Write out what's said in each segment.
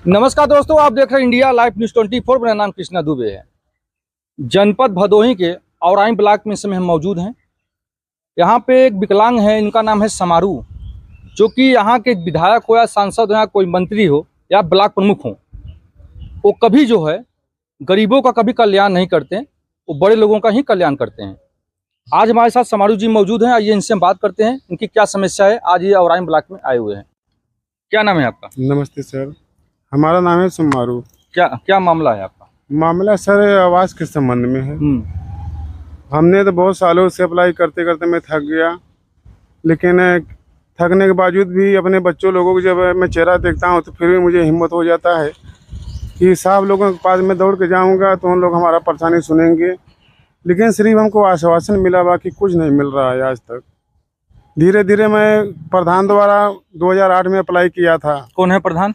नमस्कार दोस्तों, आप देख रहे हैं इंडिया लाइव न्यूज़ 24। मेरा नाम कृष्णा दुबे है। जनपद भदोही के औराई ब्लॉक में इस समय हम मौजूद हैं। यहाँ पे एक विकलांग है, इनका नाम है समारू, जो कि यहाँ के विधायक हो या सांसद हो या कोई मंत्री हो या ब्लॉक प्रमुख हो, वो कभी जो है गरीबों का कभी कल्याण नहीं करते, वो बड़े लोगों का ही कल्याण करते हैं। आज हमारे साथ समारू जी मौजूद हैं, आइए इनसे हम बात करते हैं, इनकी क्या समस्या है। आज ये औराई ब्लॉक में आए हुए हैं। क्या नाम है आपका? नमस्ते सर, हमारा नाम है समारू। क्या मामला है आपका? मामला सर आवास के संबंध में है। हमने तो बहुत सालों से अप्लाई करते करते मैं थक गया, लेकिन थकने के बावजूद भी अपने बच्चों लोगों को जब मैं चेहरा देखता हूँ तो फिर भी मुझे हिम्मत हो जाता है कि साहब लोगों के पास मैं दौड़ के जाऊँगा तो उन लोग हमारा परेशानी सुनेंगे। लेकिन सिर्फ हमको आश्वासन मिला, बाकी कुछ नहीं मिल रहा है आज तक। धीरे धीरे मैं प्रधान द्वारा 2008 में अप्लाई किया था। कौन है प्रधान?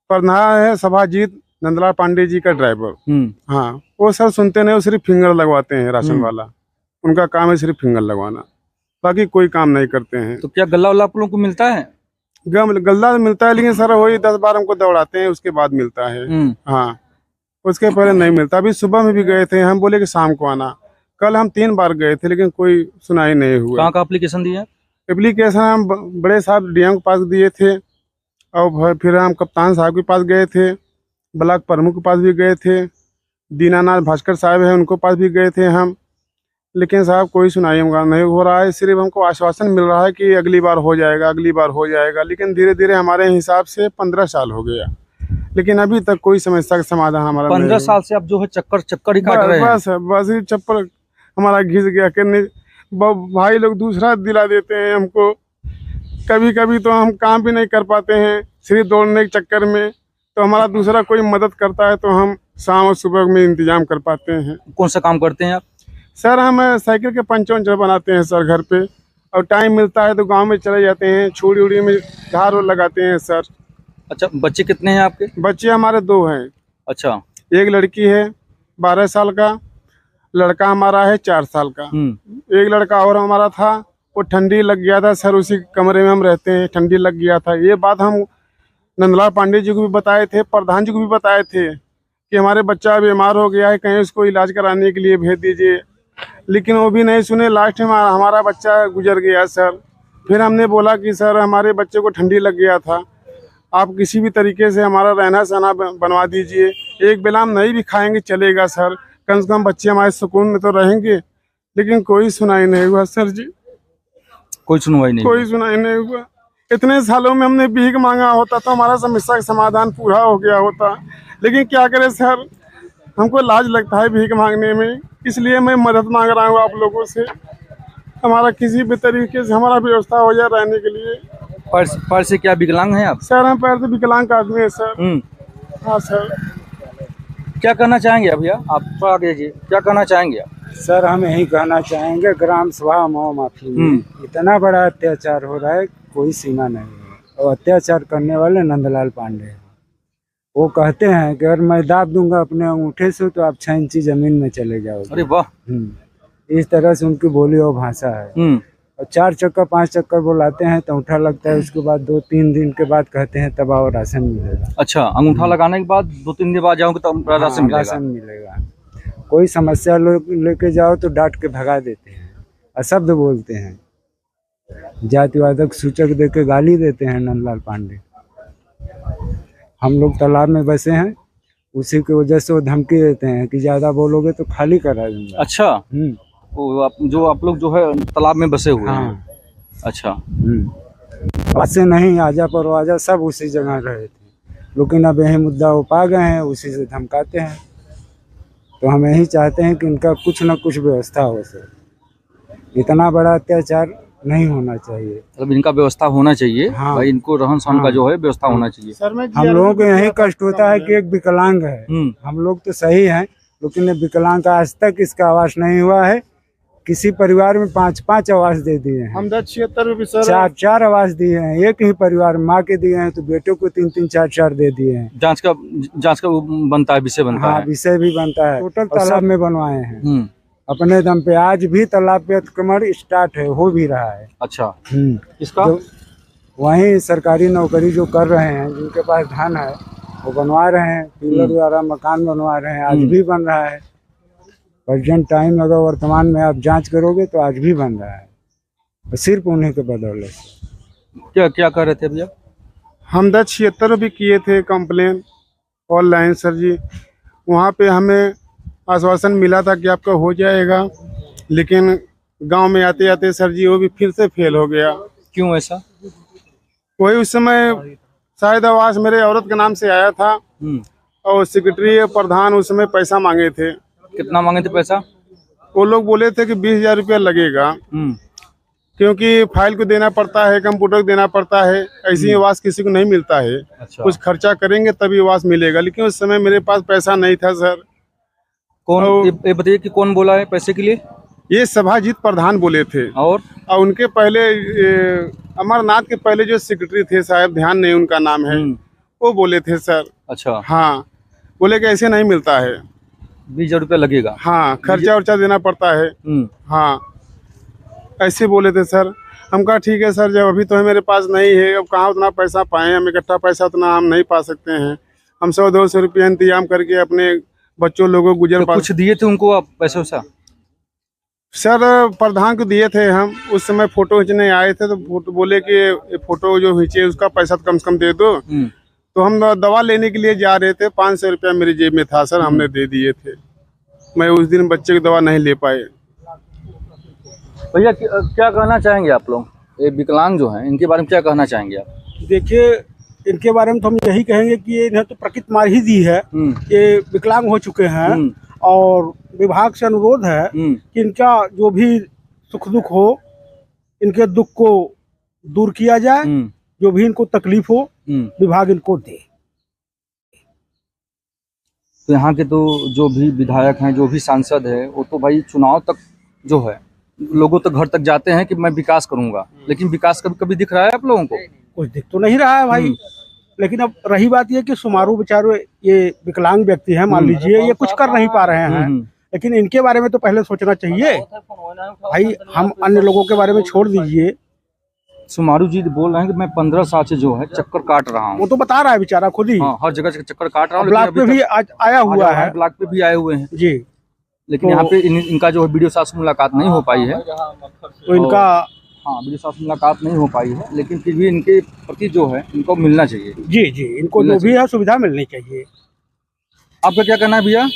प्रधान है सभाजीत नंदलाल पांडे जी का ड्राइवर। हाँ, वो सर सुनते नहीं, वो सिर्फ फिंगर लगवाते हैं राशन वाला। उनका काम है सिर्फ फिंगर लगवाना, बाकी कोई काम नहीं करते हैं। तो क्या गल्ला वल्ला आप लोगों को मिलता है? गल्ला मिलता है, लेकिन सर वही 10 बार हमको दौड़ाते हैं, उसके बाद मिलता है। हाँ, उसके पहले नहीं मिलता। अभी सुबह में भी गए थे, हम बोले कि शाम को आना। कल हम 3 बार गए थे, लेकिन कोई सुनाई नहीं हुआ। कहाँ का एप्लीकेशन दिया? एप्लीकेशन हम बड़े साहब डीएम के पास दिए थे, और फिर हम कप्तान साहब के पास गए थे, ब्लॉक प्रमुख के पास भी गए थे, दीनानाथ भास्कर साहब हैं उनको पास भी गए थे हम। लेकिन साहब कोई सुनाई नहीं हो रहा है। सिर्फ हमको आश्वासन मिल रहा है कि अगली बार हो जाएगा, अगली बार हो जाएगा। लेकिन धीरे धीरे हमारे हिसाब से 15 साल हो गया, लेकिन अभी तक कोई समस्या का समाधान हमारा 15 साल से अब जो है चक्कर ही काट रहे हैं। बस ही चक्कर हमारा घिस गया कि भाई लोग दूसरा दिला देते हैं हमको। कभी कभी तो हम काम भी नहीं कर पाते हैं सिर्फ दौड़ने के चक्कर में, तो हमारा दूसरा कोई मदद करता है तो हम शाम और सुबह में इंतजाम कर पाते हैं। कौन सा काम करते हैं आप? सर हम साइकिल के पंचर बनाते हैं सर घर पे, और टाइम मिलता है तो गांव में चले जाते हैं, छुड़ी उड़ी में झाड़ लगाते हैं सर। अच्छा, बच्चे कितने हैं आपके? बच्चे हमारे 2 हैं। अच्छा, एक लड़की है 12 साल का, लड़का हमारा है 4 साल का। एक लड़का और हमारा था, वो ठंडी लग गया था सर, उसी कमरे में हम रहते हैं, ठंडी लग गया था। ये बात हम नंदलाल पांडे जी को भी बताए थे, प्रधान जी को भी बताए थे कि हमारे बच्चा बीमार हो गया है, कहीं उसको इलाज कराने के लिए भेज दीजिए, लेकिन वो भी नहीं सुने। लास्ट में हमारा बच्चा गुजर गया सर। फिर हमने बोला कि सर हमारे बच्चे को ठंडी लग गया था, आप किसी भी तरीके से हमारा रहना सहना बनवा दीजिए। एक बेला हम नहीं भी खाएंगे चलेगा सर, कम से कम बच्चे हमारे सुकून में तो रहेंगे। लेकिन कोई सुनाई नहीं हुआ सर जी, कोई सुनाई नहीं हुआ। इतने सालों में हमने भीख मांगा होता तो हमारा समस्या का समाधान पूरा हो गया होता, लेकिन क्या करें सर, हमको लाज लगता है भीख मांगने में। इसलिए मैं मदद मांग रहा हूँ आप लोगों से, हमारा किसी भी तरीके से हमारा व्यवस्था हो जाए रहने के लिए। पैर से क्या विकलांग हैं आप? सर हम पैर से विकलांग आदमी है सर। हाँ सर। क्या कहना चाहेंगे भैया आप? थोड़ा आगे जी, क्या कहना चाहेंगे आप? सर हम यही कहना चाहेंगे, ग्राम सभा मऊ माफी में इतना बड़ा अत्याचार हो रहा है, कोई सीमा नहीं है। और अत्याचार करने वाले नंदलाल पांडे हैं। वो कहते हैं कि अगर मैं दाब दूंगा अपने अंगूठे से तो आप 6 इंची जमीन में चले जाओगे। अरे वाह! इस तरह से उनकी बोली और भाषा है। और 4 चक्कर 5 चक्कर बुलाते हैं तो अंगूठा लगता है, उसके बाद 2-3 दिन के बाद कहते हैं तब और राशन मिलेगा। अच्छा, अंगूठा लगाने के बाद 2-3 दिन बाद जाओगे तो राशन मिलेगा। कोई समस्या लेके जाओ तो डांट के भगा देते हैं, अशब्द बोलते हैं, जातिवादक सूचक देके गाली देते हैं नंदलाल पांडे। हम लोग तालाब में बसे हैं, उसी की वजह से वो धमकी देते हैं कि ज्यादा बोलोगे तो खाली करा दूंगा। अच्छा, आप लोग जो है तालाब में बसे हुए हैं? अच्छा। बसे नहीं, आजा परवाजा सब उसी जगह रहे थे, लेकिन अब यही मुद्दा वो पा गए हैं, उसी से धमकाते हैं। तो हम यही चाहते हैं कि इनका कुछ न कुछ व्यवस्था हो सर। इतना बड़ा अत्याचार नहीं होना चाहिए, मतलब इनका व्यवस्था होना चाहिए। हाँ। भाई इनको रहन सहन का जो है व्यवस्था होना चाहिए। हम लोगों को यही कष्ट होता है कि एक विकलांग है। हम लोग तो सही हैं, लेकिन विकलांग का आज तक इसका आवास नहीं हुआ है। किसी परिवार में 5-5 आवास दे दिए हैं, हम 76 4 आवास दिए हैं। एक ही परिवार माँ के दिए हैं तो बेटों को 3-3 4-4 दे दिए हैं। जांच का बनता है, विषय बनता है। विषय भी बनता है। टोटल तालाब में बनवाए हैं अपने दम पे। आज भी तालाब पे अतिक्रमण स्टार्ट है, हो भी रहा है। अच्छा, इसका वहीं सरकारी नौकरी जो कर रहे हैं, जिनके पास धन है, वो बनवा रहे हैं, पिलर द्वारा मकान बनवा रहे हैं, आज भी बन रहा है। प्रेजेंट टाइम अगर वर्तमान में आप जांच करोगे तो आज भी बन रहा है, और सिर्फ उन्हीं के बदौलत। क्या क्या कर रहे थे भैया? हम 1076 भी किए थे कंप्लेन ऑनलाइन सर जी। वहाँ पे हमें आश्वासन मिला था कि आपका हो जाएगा, लेकिन गांव में आते आते सर जी वो भी फिर से फेल हो गया। क्यों ऐसा? वही उस समय शायद आवास मेरे औरत के नाम से आया था, और सेक्रेटरी प्रधान उस समय पैसा मांगे थे। कितना मांगे थे पैसा? वो लोग बोले थे कि 20,000 रुपया लगेगा, क्योंकि फाइल को देना पड़ता है, कंप्यूटर को देना पड़ता है, ऐसी आवास किसी को नहीं मिलता है। अच्छा। कुछ खर्चा करेंगे तभी आवास मिलेगा, लेकिन उस समय मेरे पास पैसा नहीं था सर। कौन, ये बताइए कि कौन बोला है पैसे के लिए? ये सभाजीत प्रधान बोले थे, और उनके पहले अमरनाथ के पहले जो सेक्रेटरी थे, शायद ध्यान नहीं उनका नाम है, वो बोले थे सर। अच्छा। हाँ, बोले कि ऐसे नहीं मिलता है, 20,000 रुपया लगेगा। हाँ, खर्चा वर्चा देना पड़ता है। हाँ, ऐसे बोले थे सर। हम कहा ठीक है सर, जब अभी तो है मेरे पास नहीं है, अब कहाँ उतना पैसा पाएं, हम इकट्ठा पैसा उतना हम नहीं पा सकते हैं। हम 100-200 रुपया इंतजाम करके अपने बच्चों लोगों को गुजर तो कुछ दिए थे उनको आप पैसे वैसा? सर प्रधान को दिए थे हम। उस समय फोटो खींचने आए थे, तो फोटो बोले कि ये फोटो जो खींचे उसका पैसा तो कम से कम दे दो। तो हम दवा लेने के लिए जा रहे थे, 500 रुपया मेरी जेब में था सर, हमने दे दिए थे। मैं उस दिन बच्चे की दवा नहीं ले पाए। भैया क्या कहना चाहेंगे आप लोग, ये विकलांग जो हैं इनके बारे में क्या कहना चाहेंगे आप? देखिए, इनके बारे में तो हम यही कहेंगे कि ये इन्हें तो प्रकृति मार ही दी है। ये विकलांग हो चुके हैं, और विभाग से अनुरोध है कि इनका जो भी सुख दुख हो, इनके दुख को दूर किया जाए। जो भी इनको तकलीफ हो, विभाग इनको दे। तो यहाँ के तो जो भी विधायक हैं, जो भी सांसद है, वो तो भाई चुनाव तक जो है लोगों तक घर तक जाते हैं कि मैं विकास करूंगा, लेकिन विकास कभी कभी दिख रहा है आप लोगों को? कुछ दिख तो नहीं रहा है भाई। लेकिन अब रही बात ये कि सुमारू बेचारे ये विकलांग व्यक्ति हैं, मान लीजिए ये कुछ कर नहीं पा रहे हैं, लेकिन इनके बारे में तो पहले सोचना चाहिए भाई। हम अन्य लोगों के बारे में छोड़ दीजिए। सुमारू जी बोल रहे हैं कि मैं 15 साल से जो है चक्कर काट रहा हूँ। वो तो बता रहा है बेचारा खुद ही। हाँ, हर जगह से चक्कर काट रहा हूँ। ब्लॉक पे भी आज आया हुआ है, ब्लॉक पे भी आए हुए हैं जी। लेकिन यहाँ पे इनका जो है वीडियो साहब से मुलाकात नहीं हो पाई है। तो इनका वीडियो साहब से मुलाकात नहीं हो पाई है, लेकिन फिर भी इनके प्रति जो है इनको मिलना चाहिए। जी जी, इनको जो भी है सुविधा मिलनी चाहिए। आपका क्या कहना है भैया?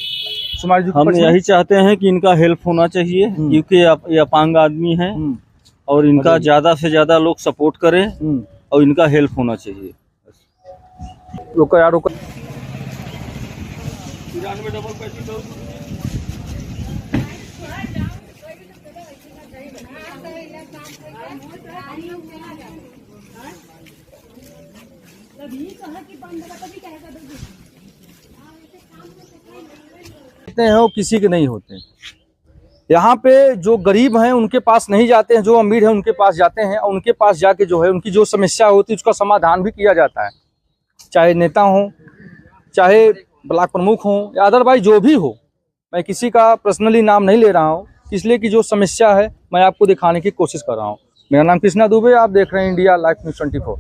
सुमारू जी हम यही चाहते हैं कि इनका हेल्प होना चाहिए, क्योंकि ये अपांग आदमी है और इनका ज्यादा से ज्यादा लोग सपोर्ट करें और इनका हेल्प होना चाहिए। रोका यार, रोका। हैं वो किसी के नहीं होते। यहाँ पे जो गरीब हैं उनके पास नहीं जाते हैं, जो अमीर हैं उनके पास जाते हैं, और उनके पास जाके जो है उनकी जो समस्या होती है उसका समाधान भी किया जाता है। चाहे नेता हो, चाहे ब्लॉक प्रमुख हो, या अदरवाइज जो भी हो। मैं किसी का पर्सनली नाम नहीं ले रहा हूँ, इसलिए कि जो समस्या है मैं आपको दिखाने की कोशिश कर रहा हूँ। मेरा नाम कृष्णा दुबे, आप देख रहे हैं इंडिया लाइफ न्यूज़ 24।